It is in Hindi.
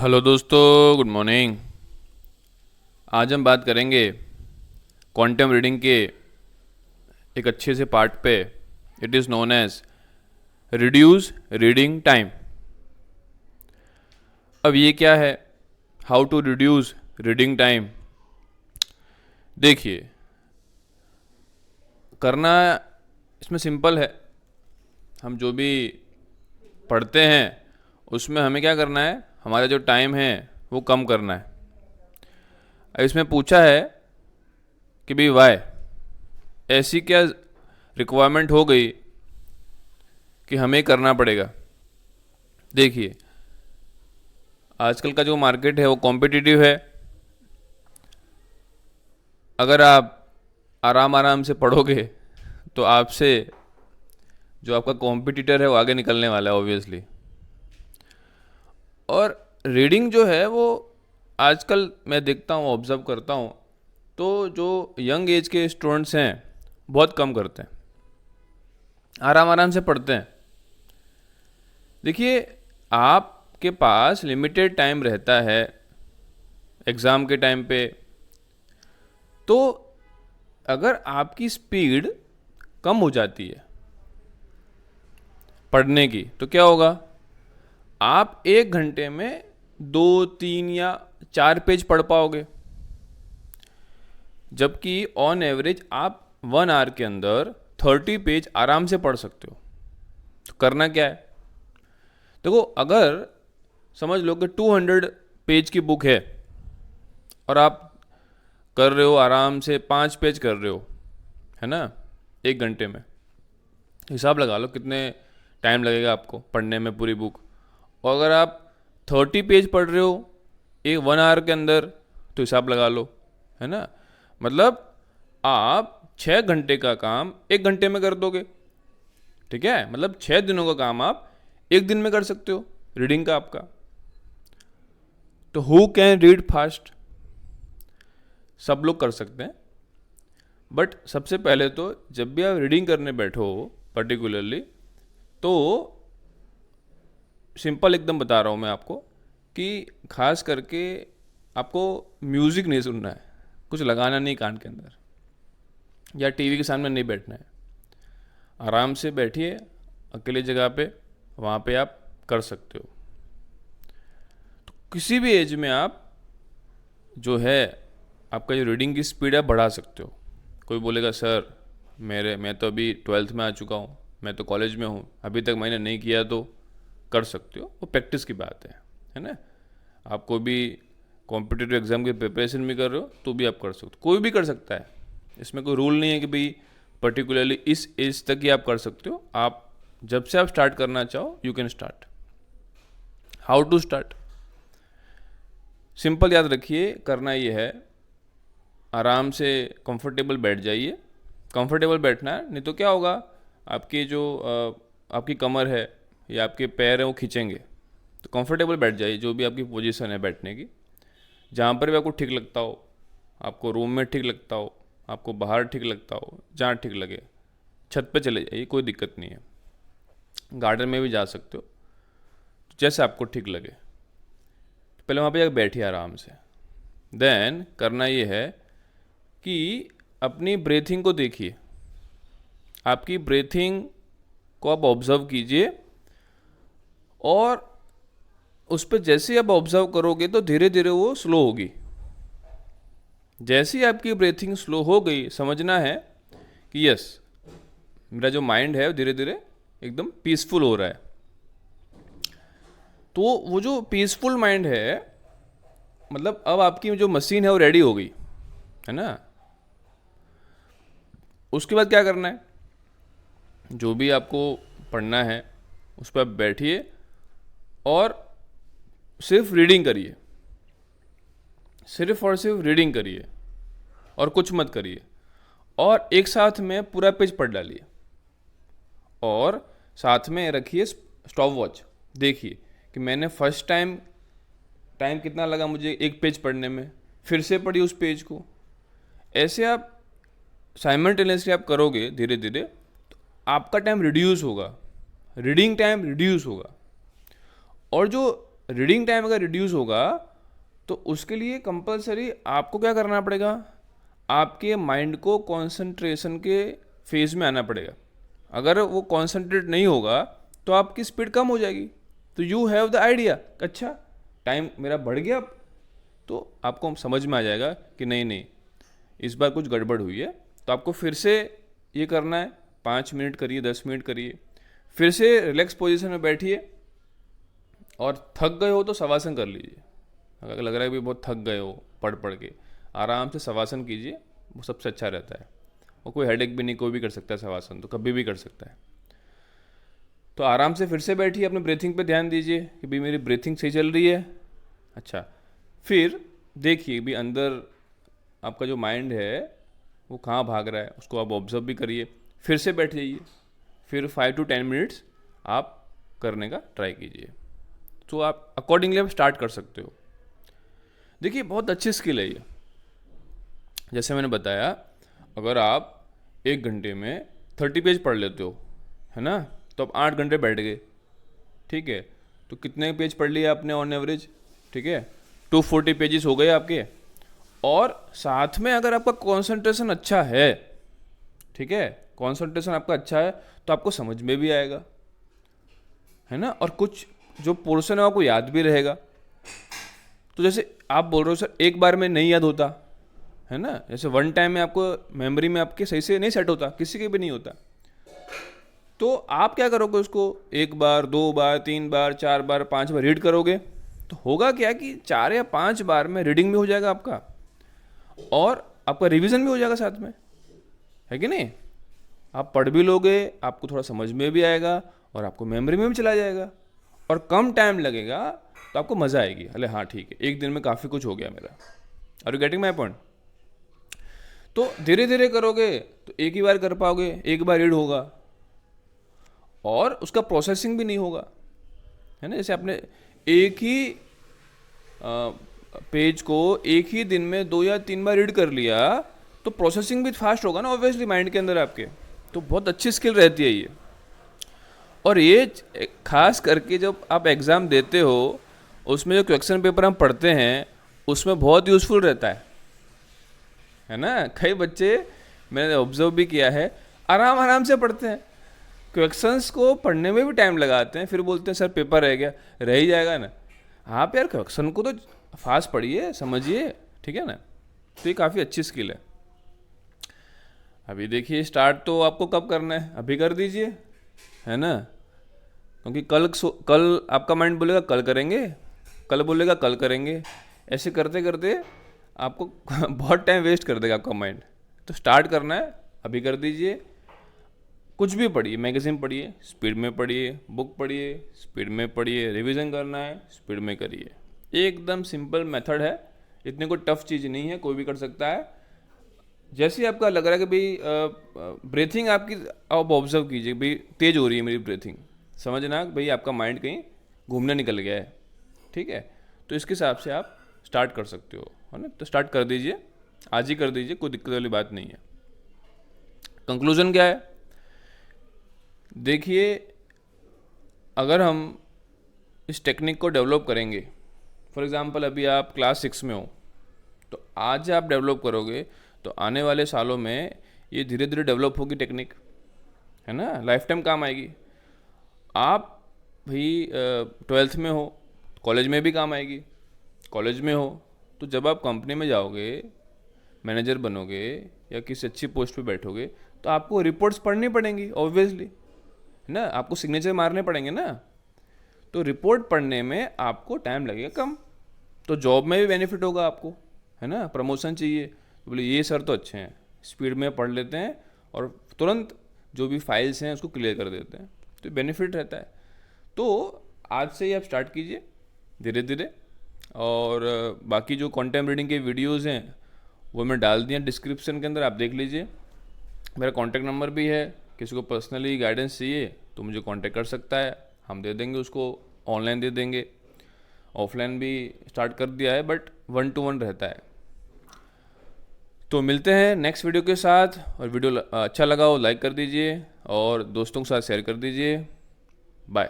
हेलो दोस्तों, गुड मॉर्निंग। आज हम बात करेंगे क्वांटम रीडिंग के एक अच्छे से पार्ट पे। It is known as reduce reading time. अब ये क्या है, how to reduce reading time? देखिए, करना इसमें सिंपल है। हम जो भी पढ़ते हैं उसमें हमें क्या करना है, हमारा जो टाइम है वो कम करना है। अब इसमें पूछा है कि भाई वाई, ऐसी क्या रिक्वायरमेंट हो गई कि हमें करना पड़ेगा। देखिए, आजकल का जो मार्केट है वो कॉम्पिटिटिव है। अगर आप आराम आराम से पढ़ोगे तो आपसे जो आपका कॉम्पिटिटर है वो आगे निकलने वाला है ऑब्वियसली। और रीडिंग जो है वो आजकल मैं देखता हूँ, ऑब्जर्व करता हूँ, तो जो यंग एज के स्टूडेंट्स हैं बहुत कम करते हैं, आराम आराम से पढ़ते हैं। देखिए, आपके पास लिमिटेड टाइम रहता है एग्ज़ाम के टाइम पे, तो अगर आपकी स्पीड कम हो जाती है पढ़ने की तो क्या होगा, आप 1 घंटे में 2, 3 या 4 पेज पढ़ पाओगे, जबकि ऑन एवरेज आप 1 आवर के अंदर 30 पेज आराम से पढ़ सकते हो। तो करना क्या है, देखो, अगर समझ लो कि 200 पेज की बुक है और आप कर रहे हो आराम से 5 पेज कर रहे हो, है ना, 1 घंटे में, हिसाब लगा लो कितने टाइम लगेगा आपको पढ़ने में पूरी बुक। और अगर आप 30 पेज पढ़ रहे हो एक 1 आवर के अंदर, तो हिसाब लगा लो, है ना, मतलब आप 6 घंटे का काम 1 घंटे में कर दोगे। ठीक है, मतलब 6 दिनों का काम आप 1 दिन में कर सकते हो रीडिंग का आपका। तो हु कैन रीड फास्ट? सब लोग कर सकते हैं, बट सबसे पहले तो जब भी आप रीडिंग करने बैठो पर्टिकुलरली, तो सिंपल एकदम बता रहा हूँ मैं आपको कि खास करके आपको म्यूज़िक नहीं सुनना है, कुछ लगाना नहीं कान के अंदर, या टीवी के सामने नहीं बैठना है। आराम से बैठिए अकेले जगह पे, वहाँ पे आप कर सकते हो। तो किसी भी एज में आप जो है आपका जो रीडिंग की स्पीड है बढ़ा सकते हो। कोई बोलेगा सर मैं तो अभी 12th में आ चुका हूँ, मैं तो कॉलेज में हूँ, अभी तक मैंने नहीं किया, तो कर सकते हो, वो प्रैक्टिस की बात है ना। आप कोई भी कॉम्पिटिटिव एग्जाम की प्रिपरेशन भी कर रहे हो तो भी आप कर सकते हो, कोई भी कर सकता है। इसमें कोई रूल नहीं है कि भाई पर्टिकुलरली इस एज तक ही आप कर सकते हो। आप जब से आप स्टार्ट करना चाहो you can start. How to start? Simple याद रखिए, करना ये है, आराम से कंफर्टेबल बैठ जाइए। कंफर्टेबल बैठना है, नहीं तो क्या होगा, आपकी जो आपकी कमर है या आपके पैर हैं वो खींचेंगे। तो कंफर्टेबल बैठ जाइए, जो भी आपकी पोजीशन है बैठने की, जहाँ पर भी आपको ठीक लगता हो, आपको रूम में ठीक लगता हो, आपको बाहर ठीक लगता हो, जहाँ ठीक लगे। छत पे चले जाइए, कोई दिक्कत नहीं है, गार्डन में भी जा सकते हो, जैसे आपको ठीक लगे। पहले वहाँ पे जाकर बैठिए आराम से। देन करना ये है कि अपनी ब्रीथिंग को देखिए, आपकी ब्रीथिंग को आप ऑब्जर्व कीजिए, और उस पर जैसे ही आप ऑब्जर्व करोगे तो धीरे धीरे वो स्लो होगी। जैसे ही आपकी ब्रीथिंग स्लो हो गई, समझना है कि यस, मेरा जो माइंड है धीरे धीरे एकदम पीसफुल हो रहा है। तो वो जो पीसफुल माइंड है, मतलब अब आपकी जो मशीन है वो रेडी हो गई, है ना। उसके बाद क्या करना है, जो भी आपको पढ़ना है उस पर आप बैठिए और सिर्फ रीडिंग करिए, सिर्फ और सिर्फ रीडिंग करिए और कुछ मत करिए। और एक साथ में पूरा पेज पढ़ डालिए, और साथ में रखिए स्टॉप वॉच। देखिए कि मैंने फर्स्ट टाइम टाइम कितना लगा मुझे एक पेज पढ़ने में, फिर से पढ़िए उस पेज को। ऐसे आप साइमल्टेनियसली आप करोगे धीरे धीरे, तो आपका टाइम रिड्यूस होगा, रीडिंग टाइम रिड्यूस होगा। और जो रीडिंग टाइम अगर रिड्यूस होगा तो उसके लिए कंपलसरी आपको क्या करना पड़ेगा, आपके माइंड को कंसंट्रेशन के फेज में आना पड़ेगा। अगर वो कंसंट्रेट नहीं होगा तो आपकी स्पीड कम हो जाएगी। तो यू हैव द आइडिया, अच्छा टाइम मेरा बढ़ गया, तो आपको समझ में आ जाएगा कि नहीं नहीं इस बार कुछ गड़बड़ हुई है। तो आपको फिर से ये करना है, 5 मिनट करिए, 10 मिनट करिए, फिर से रिलैक्स पोजीशन में बैठिए, और थक गए हो तो शवासन कर लीजिए। अगर लग रहा है कि बहुत थक गए हो पढ़ पढ़ के, आराम से शवासन कीजिए, वो सबसे अच्छा रहता है। और कोई हेडेक भी नहीं, कोई भी कर सकता है शवासन, तो कभी भी कर सकता है। तो आराम से फिर से बैठिए, अपने ब्रीथिंग पे ध्यान दीजिए कि भाई मेरी ब्रीथिंग सही चल रही है। अच्छा, फिर देखिए भी अंदर आपका जो माइंड है वो कहाँ भाग रहा है, उसको आप ऑब्जर्व भी करिए। फिर से बैठ जाइए, फिर 5 to 10 मिनट्स आप करने का ट्राई कीजिए। तो आप अकॉर्डिंगली आप स्टार्ट कर सकते हो। देखिए बहुत अच्छी स्किल है ये। जैसे मैंने बताया, अगर आप 1 घंटे में 30 पेज पढ़ लेते हो, है ना, तो आप 8 घंटे बैठ गए, ठीक है। तो कितने पेज पढ़ लिए आपने ऑन एवरेज, ठीक है, 240 पेजेस हो गए आपके। और साथ में अगर आपका कंसंट्रेशन अच्छा है, ठीक है, कंसंट्रेशन आपका अच्छा है, तो आपको समझ में भी आएगा, है ना, और कुछ जो पोर्शन है आपको याद भी रहेगा। तो जैसे आप बोल रहे हो सर एक बार में नहीं याद होता, है ना, जैसे वन टाइम में आपको मेमोरी में आपके सही से नहीं सेट होता, किसी के भी नहीं होता। तो आप क्या करोगे, उसको 1 बार, 2 बार, 3 बार, 4 बार, 5 बार रीड करोगे, तो होगा क्या कि 4 या 5 बार में रीडिंग भी हो जाएगा आपका, और आपका रिवीजन भी हो जाएगा साथ में, है कि नहीं। आप पढ़ भी लोगे, आपको थोड़ा समझ में भी आएगा, और आपको मेमोरी में भी चला जाएगा, और कम टाइम लगेगा, तो आपको मज़ा आएगी। अरे हाँ ठीक है, एक दिन में काफ़ी कुछ हो गया मेरा। Are you getting my point. तो धीरे धीरे करोगे तो एक ही बार कर पाओगे, एक बार रीड होगा, और उसका प्रोसेसिंग भी नहीं होगा, है ना। जैसे आपने एक ही पेज को एक ही दिन में 2 या 3 बार रीड कर लिया, तो प्रोसेसिंग भी फास्ट होगा ना ऑब्वियसली माइंड के अंदर आपके। तो बहुत अच्छी स्किल रहती है ये। और ये खास करके जब आप एग्ज़ाम देते हो, उसमें जो क्वेश्चन पेपर हम पढ़ते हैं उसमें बहुत यूज़फुल रहता है ना। कई बच्चे मैंने ऑब्जर्व भी किया है, आराम आराम से पढ़ते हैं, क्वेश्चंस को पढ़ने में भी टाइम लगाते हैं, फिर बोलते हैं सर पेपर रह गया, रह ही जाएगा ना। आप यार क्वेश्चन को तो फास्ट पढ़िए, समझिए, ठीक है ना। तो ये काफ़ी अच्छी स्किल है। अभी देखिए स्टार्ट तो आपको कब करना है, अभी कर दीजिए, है ना, क्योंकि कल आपका माइंड बोलेगा कल करेंगे, कल बोलेगा कल करेंगे, ऐसे करते करते आपको बहुत टाइम वेस्ट कर देगा आपका माइंड। तो स्टार्ट करना है, अभी कर दीजिए। कुछ भी पढ़िए, मैगज़ीन पढ़िए, स्पीड में पढ़िए, बुक पढ़िए, स्पीड में पढ़िए, रिवीजन करना है स्पीड में करिए। एकदम सिंपल मेथड है, इतनी कोई टफ चीज़ नहीं है, कोई भी कर सकता है। जैसे ही आपका लग रहा है कि भाई ब्रीथिंग आपकी, आप ऑब्जर्व कीजिए, भाई तेज़ हो रही है मेरी ब्रीथिंग, समझना भाई आपका माइंड कहीं घूमने निकल गया है, ठीक है। तो इसके हिसाब से आप स्टार्ट कर सकते हो, है ना। तो स्टार्ट कर दीजिए, आज ही कर दीजिए, कोई दिक्कत वाली बात नहीं है। कंक्लूजन क्या है, देखिए अगर हम इस टेक्निक को डेवलप करेंगे, फॉर एग्ज़ाम्पल अभी आप क्लास 6 में हो, तो आज आप डेवलप करोगे तो आने वाले सालों में ये धीरे धीरे डेवलप होगी टेक्निक, है ना, लाइफ टाइम काम आएगी। आप भाई 12th में हो, कॉलेज में भी काम आएगी। कॉलेज में हो तो जब आप कंपनी में जाओगे, मैनेजर बनोगे या किसी अच्छी पोस्ट पे बैठोगे, तो आपको रिपोर्ट्स पढ़नी पड़ेंगी ऑब्वियसली, है ना, आपको सिग्नेचर मारने पड़ेंगे ना। तो रिपोर्ट पढ़ने में आपको टाइम लगेगा कम, तो जॉब में भी बेनिफिट होगा आपको, है ना। प्रमोशन चाहिए तो बोले ये सर तो अच्छे हैं, स्पीड में पढ़ लेते हैं और तुरंत जो भी फाइल्स हैं उसको क्लियर कर देते हैं, तो बेनिफिट रहता है। तो आज से ही आप स्टार्ट कीजिए धीरे धीरे। और बाकी जो कंटेंट रीडिंग के वीडियोज़ हैं वो मैं डाल दिए डिस्क्रिप्शन के अंदर, आप देख लीजिए। मेरा कॉन्टैक्ट नंबर भी है, किसी को पर्सनली गाइडेंस चाहिए तो मुझे कांटेक्ट कर सकता है, हम दे देंगे उसको, ऑनलाइन दे देंगे, ऑफलाइन भी स्टार्ट कर दिया है, बट 1-to-1 रहता है। तो मिलते हैं नेक्स्ट वीडियो के साथ, और वीडियो अच्छा लगा हो लाइक कर दीजिए और दोस्तों के साथ शेयर कर दीजिए। बाय।